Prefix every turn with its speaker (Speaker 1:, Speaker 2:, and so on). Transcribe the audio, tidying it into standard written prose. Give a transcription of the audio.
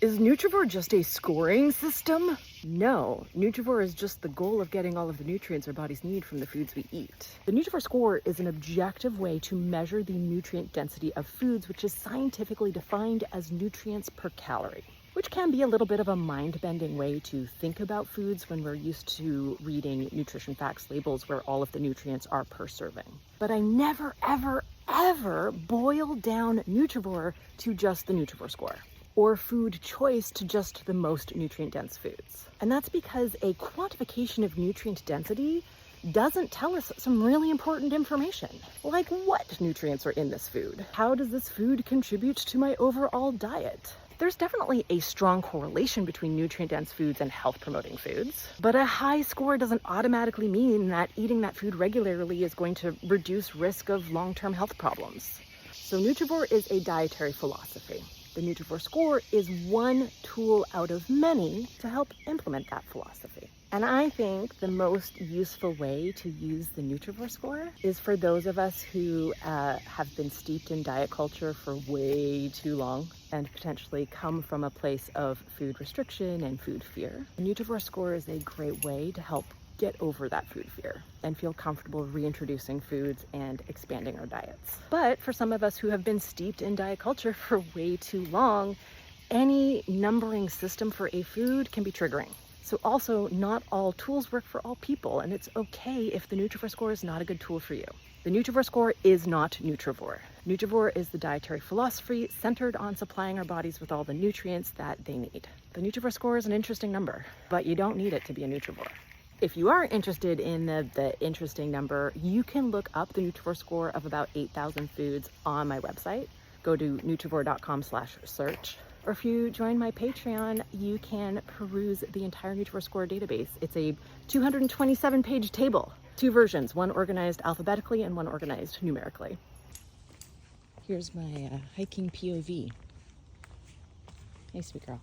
Speaker 1: Is Nutrivore just a scoring system? No, Nutrivore is just the goal of getting all of the nutrients our bodies need from the foods we eat. The Nutrivore Score is an objective way to measure the nutrient density of foods, which is scientifically defined as nutrients per calorie, which can be a little bit of a mind-bending way to think about foods when we're used to reading nutrition facts labels where all of the nutrients are per serving. But I never, ever boil down Nutrivore to just the Nutrivore Score, or food choice to just the most nutrient-dense foods. And that's because a quantification of nutrient density doesn't tell us some really important information, like what nutrients are in this food. How does this food contribute to my overall diet? There's definitely a strong correlation between nutrient-dense foods and health-promoting foods, but a high score doesn't automatically mean that eating that food regularly is going to reduce risk of long-term health problems. So Nutrivore is a dietary philosophy. The Nutrivore Score is one tool out of many to help implement that philosophy. And I think the most useful way to use the Nutrivore Score is for those of us who have been steeped in diet culture for way too long and potentially come from a place of food restriction and food fear. The Nutrivore Score is a great way to help get over that food fear and feel comfortable reintroducing foods and expanding our diets. But for some of us who have been steeped in diet culture for way too long, any numbering system for a food can be triggering. So also, not all tools work for all people, and it's okay if the Nutrivore Score is not a good tool for you. The Nutrivore Score is not Nutrivore. Nutrivore is the dietary philosophy centered on supplying our bodies with all the nutrients that they need. The Nutrivore Score is an interesting number, but you don't need it to be a Nutrivore. If you are interested in the interesting number, you can look up the Nutrivore Score of about 8,000 foods on my website. Go to nutrivore.com/search. Or if you join my Patreon, you can peruse the entire Nutrivore Score database. It's a 227-page table. 2 versions, one organized alphabetically and one organized numerically. Here's my hiking POV. Hey, sweet girl.